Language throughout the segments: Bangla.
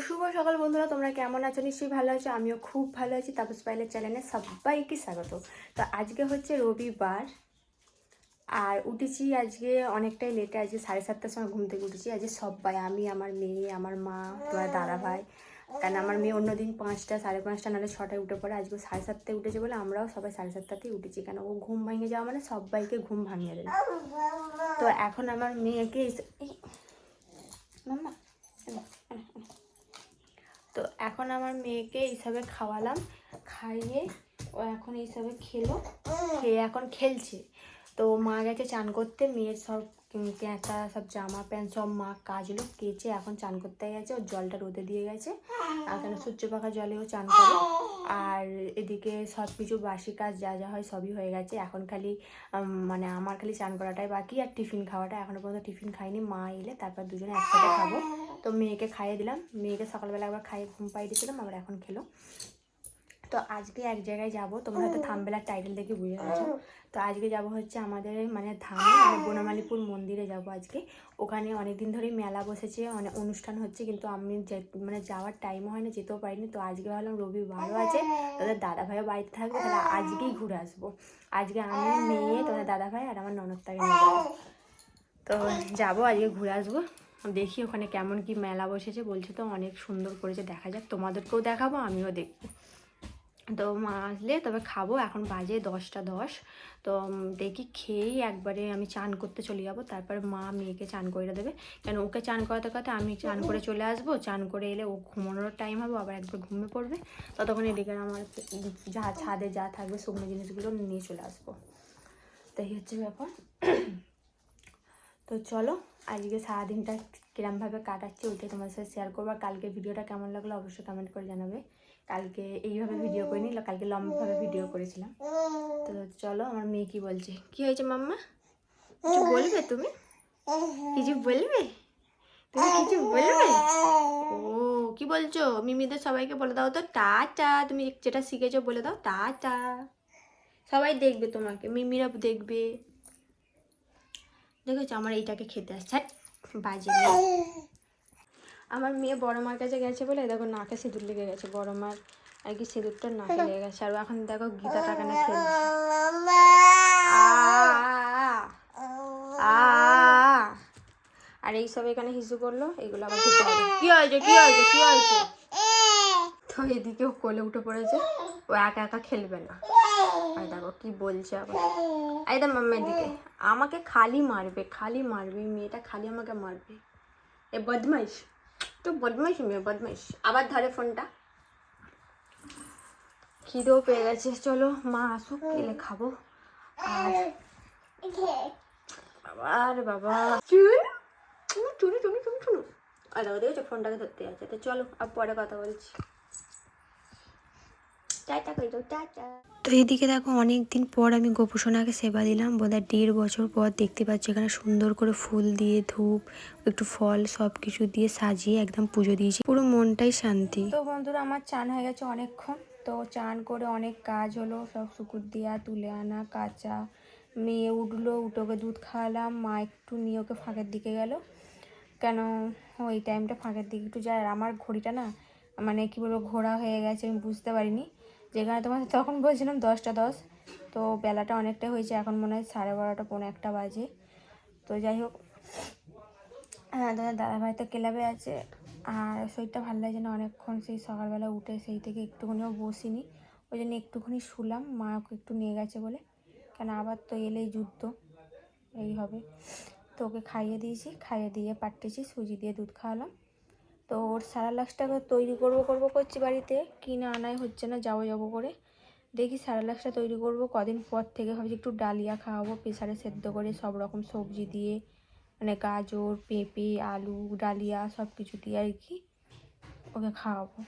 শুভ সকাল বন্ধুরা, তোমরা কেমন আছো? নিশ্চয়ই ভালো আছো। আমিও খুব ভালো আছি। তাপস পাইলের চ্যানেলে সবাইকে স্বাগত। তো আজকে হচ্ছে রবিবার আর উঠেছি আজকে অনেকটাই লেটে। আজকে 7:30টার সময় ঘুম থেকে উঠেছি। আজকে সবাই, আমি, আমার মেয়ে, আমার মা, তোমার দাদা ভাই, কারণ আমার মেয়ে অন্যদিন 5টা 5:30 নাহলে 6টায় উঠে পড়ে। আজকে 7:30টায় উঠেছে বলে আমরাও সবাই 7:30টাতেই উঠেছি, কেন ও ঘুম ভেঙে যাওয়া মানে সবাইকে ঘুম ভাঙিয়ে দেবে। তো এখন আমার মেয়েকে মাম্মা তো এখন আমার মেয়েকে এইসবে খাওয়ালাম, খাইয়ে ও এখন এইসবে খেয়ে এখন খেলছে। তো মা গেছে চান করতে, মেয়ের সব ক্যাঁচা সব জামা প্যান্ট সব মা কাচলো, কেচে এখন চান করতে গেছে। ওর জলটা রোদে দিয়ে গেছে, এখানে সূর্য পাখা জলেও চান করে। আর এদিকে সব কিছু বাসি কাজ যা যা হয় সবই হয়ে গেছে। এখন খালি মানে আমার খালি চান করাটাই বাকি, আর টিফিন খাওয়াটা। এখনো পর্যন্ত টিফিন খাইনি, মা এলে তারপর দুজনে একসাথে খাবো। তো মেয়েকে খাইয়ে দিলাম, মেয়েকে সকালবেলা একবার খাইয়ে ঘুম পাইয়ে দিয়েছিলাম, আবার এখন খেলো। তো আজকে এক জায়গায় যাব, তোমরা হয়তো থাম্বনেল টাইটেল দেখে বুঝে গেছো। তো আজকে যাব হচ্ছে আমাদের মানে ধামে, মানে বনমালীপুর মন্দিরে যাব আজকে। ওখানে অনেকদিন ধরেই মেলা বসেছে, অনেক অনুষ্ঠান হচ্ছে, কিন্তু আমি মানে যাওয়ার টাইমও হয় না, যেতেও পারিনি। তো আজকে ভাবলাম রবিবারও আছে, তাদের দাদা ভাইও বাড়িতে থাকবে, তাহলে আজকেই ঘুরে আসবো। আজকে আমি, মেয়ে, তোমাদের দাদা ভাই আর আমার ননদটাকে নিয়ে যাবো। তো যাবো আজকে ঘুরে আসবো। দেখি ওখানে কেমন কি মেলা বসেছে, বলছে তো অনেক সুন্দর করেছে, দেখা যাক, তোমাদেরকেও দেখাবো আমিও দেখবো। তো মা আসলে তবে খাবো। এখন বাজে 10টা 10। তো দেখি খেয়েই একবারে আমি চান করতে চলে যাবো, তারপর মা মেয়েকে চান করে দেবে। কেন ওকে চান করাতে করাতে আমি চান করে চলে আসবো। চান করে এলে ও ঘুমানোর টাইম হবে, আবার একবার ঘুমিয়ে পড়বে। ততক্ষণ এদিকে আমার যা ছাদে যা থাকবে শুকনো জিনিসগুলো নিয়ে চলে আসবো। তো এই হচ্ছে ব্যাপার। তো চলো আজকে সারাদিনটা কিরমভাবে কাটাচ্ছি ওইটাই তোমার সাথে শেয়ার করবো। আর কালকে ভিডিওটা কেমন লাগলো অবশ্যই কমেন্ট করে জানাবে। কালকে এইভাবে ভিডিও করিনি, কালকে লম্বাভাবে ভিডিও করেছিলাম। তো চলো, আমার মেয়ে কি বলছে, কি হয়েছে মাম্মা? কিছু বলবে তুমি? কিছু বলবে তুমি? কিছু বলবে? ও কি বলছো? মিমিদের সবাইকে বলে দাও তো টাটা। তুমি যেটা শিখেছো বলে দাও টাটা। সবাই দেখবে তোমাকে, মিমিরা দেখবে। দেখেছো আমার এইটাকে খেতে আসছে, বাজে। আমার মেয়ে বড় মার কাছে গেছে বলে দেখো নাকে সিঁদুর লেগে গেছে। বড় মার আর কি সিঁদুরটা নাকে লেগে গেছে। আর এখন দেখো গীতা টাকানে খেলছে। আর এইসব এখানে হিসু করলো, এগুলো আবার খেতে হবে। কি হয়েছে কি হয়েছে কি হয়েছে? তো এদিকে ও কোলে উঠে পড়েছে, ও একা একা খেলবে না। আর দেখো কি বলছে আবার, একদম মাম্মার দিকে আমাকে খালি মারবে, খালি মারবে। মেয়েটা খালি আমাকে মারবে, এ বদমাইশ। তো বদমাইশ মেয়ে, বদমাইশ। আবার ধরে ফোনটা। খিদেও পেয়ে গেছে, চলো মা আসুক এলে খাবো। আর বাবা রে বাবা, চুনু চুনু চুনু চুনু চুনু। আর দেখো দেখেছো ফোনটাকে ধরতে যাচ্ছে। তো চলো আর পরে কথা বলছি। টাটা করে দাও, টাটা। তো এইদিকে দেখো অনেক দিন পর আমি গোপুসোনাকে সেবা দিলাম, বোধহয় 1.5 বছর পর। দেখতে পাচ্ছি এখানে সুন্দর করে ফুল দিয়ে, ধূপ, একটু ফল সব কিছু দিয়ে সাজিয়ে একদম পুজো দিয়েছি, পুরো মনটাই শান্তি। তো বন্ধুরা আমার চান হয়ে গেছে অনেকক্ষণ। তো চান করে অনেক কাজ হলো, সব শুকুর দিয়া তুলে আনা, কাঁচা। মেয়ে উঠলো, উঠোকে দুধ খাওয়ালাম। মা একটু নিয়ে ওকে ফাঁকের দিকে গেল, কেন ওই টাইমটা ফাঁকের দিকে একটু যায়। আর আমার ঘড়িটা না মানে কী বলবো ঘোরা হয়ে গেছে, আমি বুঝতে পারিনি। যেখানে তোমাদের তখন বলছিলাম 10টা 10, তো বেলাটা অনেকটা হয়েছে, এখন মনে হয় 12:30 পৌনে 1 বাজে। তো যাই হোক, হ্যাঁ তোমার দাদাভাই তো ক্লাবে আছে। আর শরীরটা ভালো লাগছে না অনেকক্ষণ, সেই সকালবেলা উঠে সেই থেকে একটুখানিও বসিনি, ওই জন্য একটুখানি শুলাম। মা ওকে একটু নিয়ে গেছে বলে, কেন আবার তো এলেই যুদ্ধ এই হবে। তো ওকে খাইয়ে দিয়েছি, খাইয়ে দিয়ে পাঠিয়েছি, সুজি দিয়ে দুধ খাওয়ালাম। তো ওর স্যারালাক্সটাকে তৈরি করবো করছি বাড়িতে, কিনে আনাই হচ্ছে না, যাবো করে। দেখি স্যারালাক্সটা তৈরি করব কদিন পর থেকে। ভাবছি একটু ডালিয়া খাওয়াবো, প্রেসারে সেদ্ধ করে সব রকম সবজি দিয়ে, মানে গাজর, পেঁপে, আলু, ডালিয়া সব কিছু দিয়ে আর কি ওকে খাওয়াবো।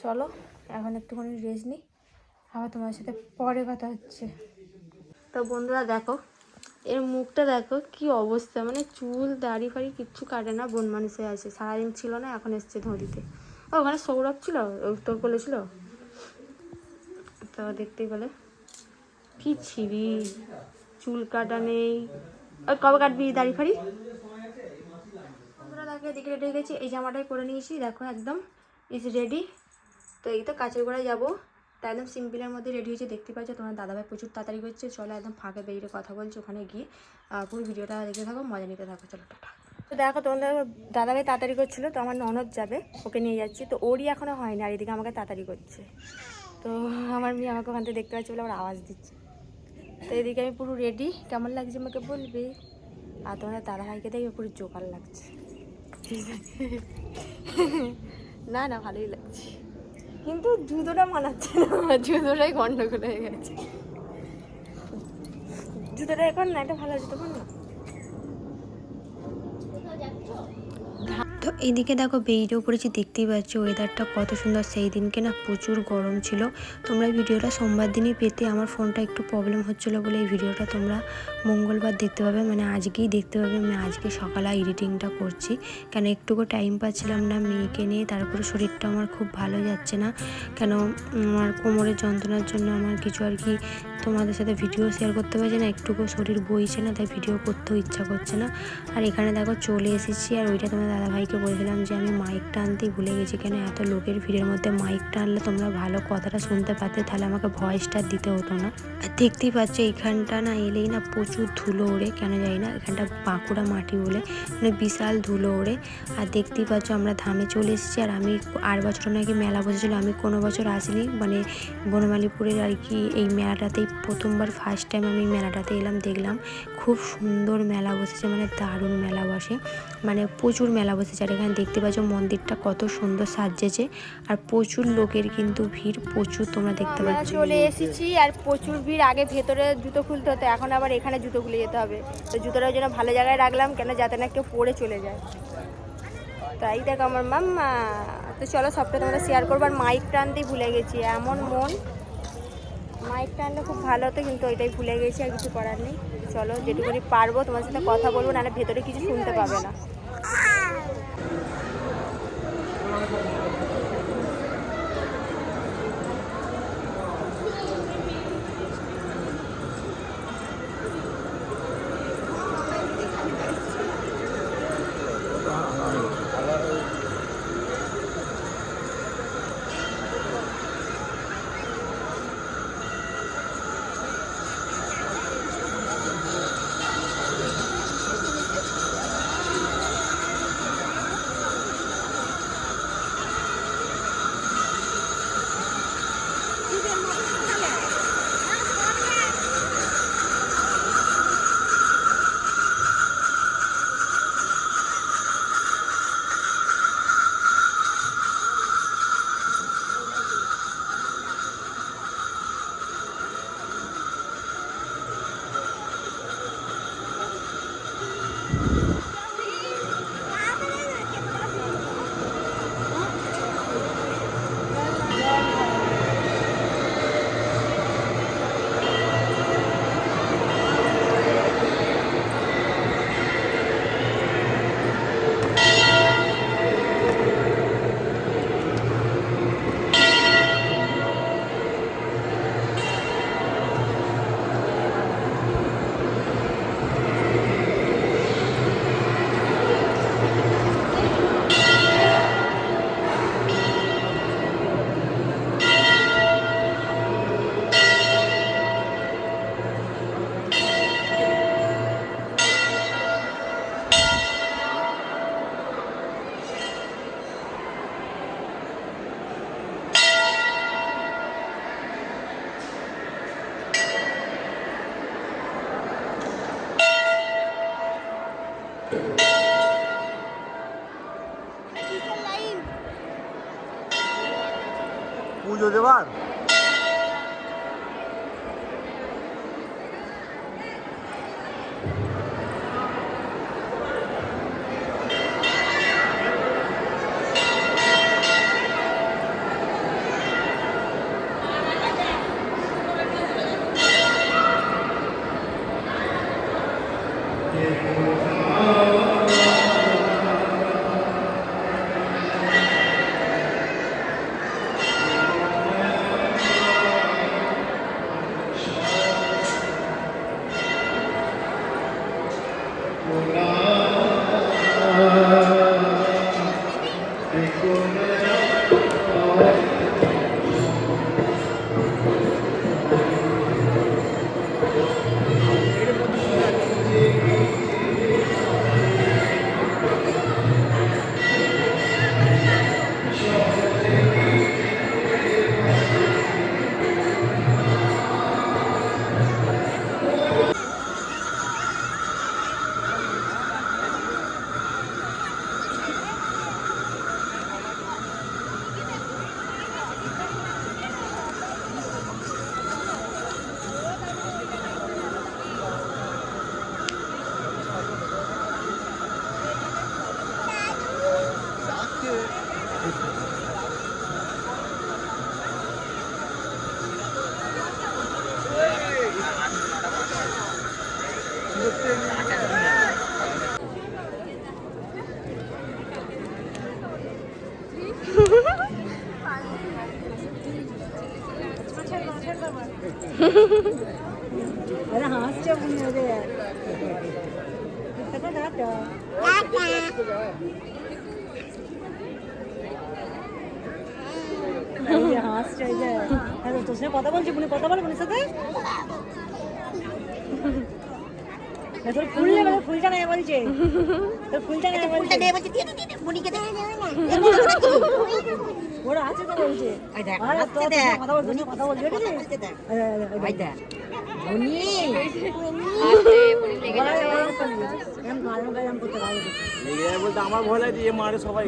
চলো এখন একটুখানি রেস্ট নিই, আবার তোমার সাথে পরে কথা হচ্ছে। তো বন্ধুরা দেখো এর মুখটা দেখো কি অবস্থা, মানে চুল দাড়ি ফাড়ি কিচ্ছু কাটে না, বন মানুষে আছে। সারাদিন ছিল না, এখন এসছে ধরিতে। ওখানে সৌরভ ছিল, তোর কোলে ছিল। তো দেখতেই বলে কি ছিঁড়ি, চুল কাটা নেই। ওই কবে কাটবি দাড়ি ফাড়ি? বন্ধুরা দেখো খেয়ে দিকে রেডি হয়ে গেছি, এই জামাটাই করে নিয়েছি, দেখো একদম ইজ রেডি। তো এই তো কাছের গোড়ায় যাবো, তাই একদম সিম্পলের মধ্যে রেডি হয়েছে। দেখতে পাচ্ছ তোমার দাদাভাই প্রচুর তাড়াতাড়ি করছে। চলো একদম ফাঁকে বেরিয়ে কথা বলছি, ওখানে গিয়ে পুরো ভিডিওটা দেখতে থাকো, মজা নিতে থাকো। চলো টাটা। তো দেখো তোমাদের দাদাভাই তাড়াতাড়ি করছিলো, তো আমার ননদ যাবে, ওকে নিয়ে যাচ্ছি। তো ওরই এখনও হয়নি, আর এদিকে আমাকে তাড়াতাড়ি করছে। তো আমার মেয়ে আমাকে ওখান থেকে দেখতে পাচ্ছি বলে আমার আওয়াজ দিচ্ছে। তো এদিকে আমি পুরো রেডি, কেমন লাগছে আমাকে বলবে। আর তোমাদের দাদাভাইকে দেখবে পুরো জোকার লাগছে। ঠিক আছে, না না ভালোই লাগছে, কিন্তু জুতোটা মানাচ্ছে না, জুতোটাই গন্ডগোল হয়ে গেছে। জুতোটা এখন না, একটা ভালো জুতো পর না। তো এইদিকে দেখো বেরিয়েও পড়েছি, দেখতেই পাচ্ছ ওয়েদারটা কত সুন্দর। সেই দিনকে না প্রচুর গরম ছিল। তোমরা ভিডিওটা সোমবার দিনই পেতে, আমার ফোনটা একটু প্রবলেম হচ্ছিলো বলে এই ভিডিওটা তোমরা মঙ্গলবার দেখতে পাবে, মানে আজকেই দেখতে পাবে। আমি আজকে সকালে এডিটিংটা করছি, কেন একটুকু টাইম পাচ্ছিলাম না মেয়েকে নিয়ে। তারপরে শরীরটা আমার খুব ভালো যাচ্ছে না, কেন আমার কোমরের যন্ত্রণার জন্য আমার কিছু আর কি তোমাদের সাথে ভিডিও শেয়ার করতে পারছি না, একটুকু শরীর বইছে না, তাই ভিডিও করতেও ইচ্ছা করছে না। আর এখানে দেখো চলে এসেছি, আর ওইটা তোমার দাদাভাইকে বলেছিলাম যে আমি মাইকটা আনতেই ভুলে গেছি, কেন এত লোকের ভিড়ের মধ্যে মাইকটা আনলে তোমরা ভালো কথাটা শুনতে পাতে, তাহলে আমাকে ভয়েসটা দিতে হতো না। আর দেখতেই পাচ্ছ এইখানটা না এলেই না প্রচুর ধুলো ওড়ে, কেন জানি না, এখানটা বাঁকুড়া মাটি বলে, মানে বিশাল ধুলো ওড়ে। আর দেখতেই পাচ্ছ আমরা ধামে চলে এসেছি। আর আমি 8 বছর নাকি মেলা বসেছিল, আমি কোনো বছর আসিনি, মানে বনমালীপুরের আর কি এই মেলাটাতেই প্রথমবার, ফার্স্ট টাইম আমি মেলাটাতে এলাম, দেখলাম খুব সুন্দর মেলা বসেছে, মানে দারুণ মেলা বসে, মানে প্রচুর মেলা বসেছে। আর এখানে দেখতে পাচ্ছ মন্দিরটা কত সুন্দর সাজিয়েছে, আর প্রচুর লোকের কিন্তু ভিড় প্রচুর, তোমরা দেখতে পাচ্ছ। চলে এসেছি, আর প্রচুর ভিড়। আগে ভেতরে জুতো খুলতে হতো, এখন আবার এখানে জুতো খুলে যেতে হবে। তো জুতোটার জন্য ভালো জায়গায় রাখলাম, কেন যাতে না কেউ পড়ে চলে যায়। তাই দেখো আমার মাম্মা। তো চলো সবটা তোমরা শেয়ার করবো। আর মাইকটা আনতেই ভুলে গেছি, এমন মন, মাইকটা আনলে খুব ভালো হতো, কিন্তু ওইটাই ভুলে গেছি, আর কিছু করার নেই। চলো যেটুকুনি পারবো তোমার সাথে কথা বলবো, নাহলে ভেতরে কিছু শুনতে পাবে না। পুজো দেবার তোর সাথে কথা বলছি, বুনি কথা বলে বুনির সাথে। তোর ফুল নেবে, ফুলটা নেই বলছে, তোর ফুলটা নেই বলছে, ওরা আছে তো বলছে। কথা বলছে, কথা বলছে, বলতে আমার ভয় লাগে যে মারে সবাই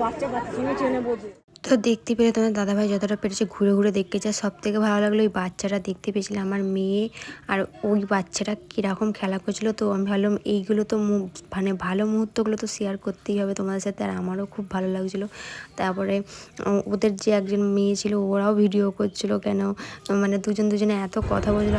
বাচ্চা বাচ্চা বাচ্চা শুনে চেনে বোঝে। তো দেখতে পেলে তোমার দাদাভাই যতটা পেরেছে ঘুরে ঘুরে দেখতে চায়। সব থেকে ভালো লাগলো ওই বাচ্চাটা দেখতে পেয়েছিল আমার মেয়ে, আর ওই বাচ্চাটা কীরকম খেলা করছিল। তো আমি ভাবলাম এইগুলো তো মানে ভালো মুহূর্তগুলো তো শেয়ার করতেই হবে তোমাদের সাথে, আর আমারও খুব ভালো লাগছিলো। তারপরে ওদের যে একজন মেয়ে ছিল ওরাও ভিডিও করছিল, কেন মানে দুজনে এত কথা বলছিল।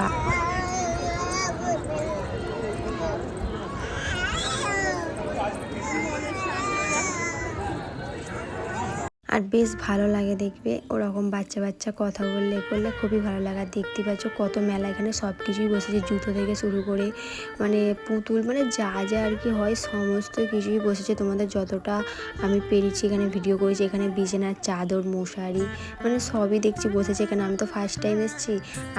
আর বেশ ভালো লাগে দেখবে ওরকম বাচ্চা কথা বললে করলে খুবই ভালো লাগে। আর দেখতে পাচ্ছ কত মেলা, এখানে সব কিছুই বসেছে, জুতো থেকে শুরু করে মানে পুতুল মানে যা যা আর কি হয় সমস্ত কিছুই বসেছে। তোমাদের যতটা আমি পেরেছি এখানে ভিডিও করেছি। এখানে বিছানার চাদর, মশারি মানে সবই দেখছি বসেছে এখানে। আমি তো ফার্স্ট টাইম এসেছি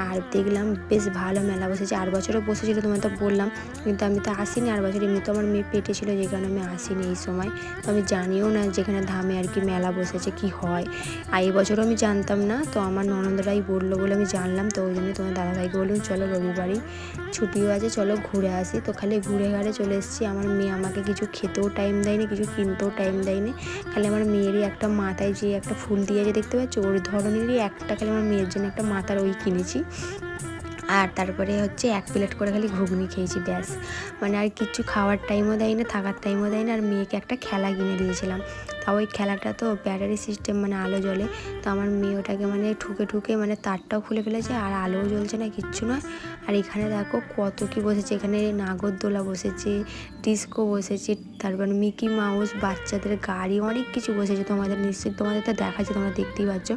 আর দেখলাম বেশ ভালো মেলা বসেছে। 8 বছরও বসেছিল তোমার তো বললাম, কিন্তু আমি তো আসিনি 8 বছর, এমনি তো আমার মেয়ে পেটে ছিল যে কারণে আমি আসিনি এই সময়। তো আমি জানিও না যেখানে ধামে আর কি মেলা বসেছে কি হয়, আর এই বছরও আমি জানতাম না। তো আমার ননদরাই বললো বলে আমি জানলাম। তো ওই জন্য তোমার দাদাভাইকে বললাম চলো রবিবারই ছুটিও আছে চলো ঘুরে আসি। তো খালি ঘুরে ঘাড়ে চলে এসেছি। আমার মেয়ে আমাকে কিছু খেতেও টাইম দেয়নি, কিছু কিনতেও টাইম দেয়নি। খালি আমার মেয়েরই একটা মাথায় যে একটা ফুল দিয়েছে দেখতে পাচ্ছ, ওর ধরনেরই একটা খালি আমার মেয়ের জন্য একটা মাথার ওই কিনেছি। আর তারপরে হচ্ছে 1 প্লেট করে খালি ঘুগনি খেয়েছি ব্যাস, মানে আর কিছু খাওয়ার টাইমও দেয় না, থাকার টাইমও দেয় না। আর মেয়েকে একটা খেলা কিনে দিয়েছিলাম, তাও ওই খেলাটা তো ব্যাটারি সিস্টেম মানে আলো জ্বলে। তো আমার মেয়ে ওটাকে মানে ঠুকে মানে তারটাও খুলে ফেলেছে, আর আলোও জ্বলছে না, কিচ্ছু নয়। আর এখানে দেখো কত কি বসেছে, এখানে নাগরদোলা বসেছে, ডিস্কো বসেছে, তারপর মিকি মাউস, বাচ্চাদের গাড়ি, অনেক কিছু বসেছে। তোমাদের নিশ্চয়ই তোমাদের তো দেখাচ্ছে, তোমরা দেখতেই পাচ্ছ।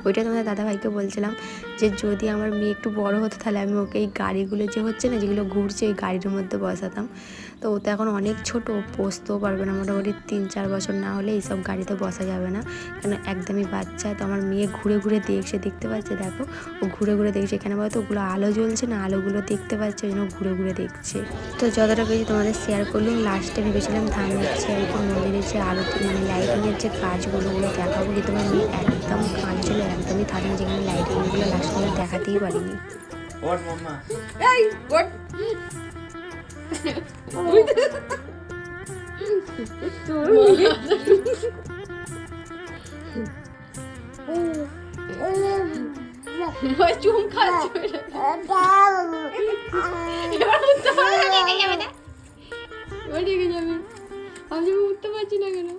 ওইটা তোমাদের দাদাভাইকে বলছিলাম যে যদি আমার মেয়ে একটু বড় হতো তাহলে আমি ওকে এই গাড়িগুলো যে হচ্ছে না যেগুলো ঘুরছে ওই গাড়ির মধ্যে বসাতাম। তো ও তো এখন অনেক ছোটো, বসতেও পারবে না, মোটামুটি 3-4 বছর না হলে এইসব গাড়িতে বসা যাবে না, কেন একদমই বাচ্চা। তো আমার মেয়ে ঘুরে ঘুরে দেখছে, দেখতে পাচ্ছে দেখো ও ঘুরে ঘুরে দেখছে। এখানে বলতো ওগুলো আলো জ্বলছে না, আলোগুলো দেখতে পাচ্ছে ওই জন্য ঘুরে ঘুরে দেখছে। তো যতটা পেয়েছি তোমাদের শেয়ার করলাম। লাস্টে ভেবেছিলাম ধামের যে আর কি মন্দিরের যে আরতি মানে লাইটিংয়ের যে কাজগুলো ওগুলো দেখাবো, কিন্তু আমার মেয়ে একদম কাঁদছিল, একদমই থাকে না, যেখানে লাইটিংগুলো লাস্ট করে দেখাতেই পারিনি। What, mama? Hey, what? চুম খাচ্ছে এবার উঠতে পারবে না, রেগে যাবে না, এবার রেগে যাবে। আমি উঠতে পারছি না কেন?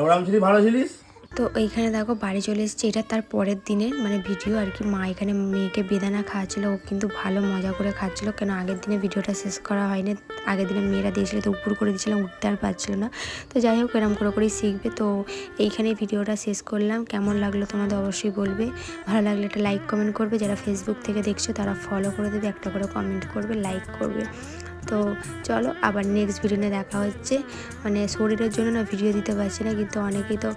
ওরাম ছিলি, ভালো ছিলিস? তো এইখানে দেখো বাড়ি চলে এসেছি, এটা তার পরের দিনের মানে ভিডিও আর কি। মা এখানে মেয়েকে বেদানা খাওয়াচ্ছিল, ও কিন্তু ভালো মজা করে খাচ্ছিলো, কেন আগের দিনে ভিডিওটা শেষ করা হয়নি। আগের দিনে মেয়েরা দিয়েছিল তো উপর করে দিয়েছিলাম, উঠতে আর পারছিল না। তো যাই হোক এরম করেই শিখবে। তো এইখানেই ভিডিওটা শেষ করলাম। কেমন লাগলো তোমাদের অবশ্যই বলবে, ভালো লাগলে একটা লাইক কমেন্ট করবে, যারা ফেসবুক থেকে দেখছো তারা ফলো করে দেবে, একটা করে কমেন্ট করবে, লাইক করবে। তো চলো আবার নেক্সট ভিডিও নিয়ে দেখা হচ্ছে। মানে শরীরের জন্য না ভিডিও দিতে পারছি না, কিন্তু অনেকেই তো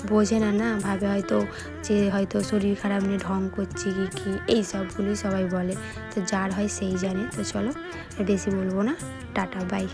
বোঝে না, ভাবে হয়তো যে হয়তো শরীর খারাপ নিয়ে ঢং করছি কি এই সবগুলোই সবাই বলে। তো যার হয় সেই জানে। তো চলো বেশি বলবো না, টাটা বাই।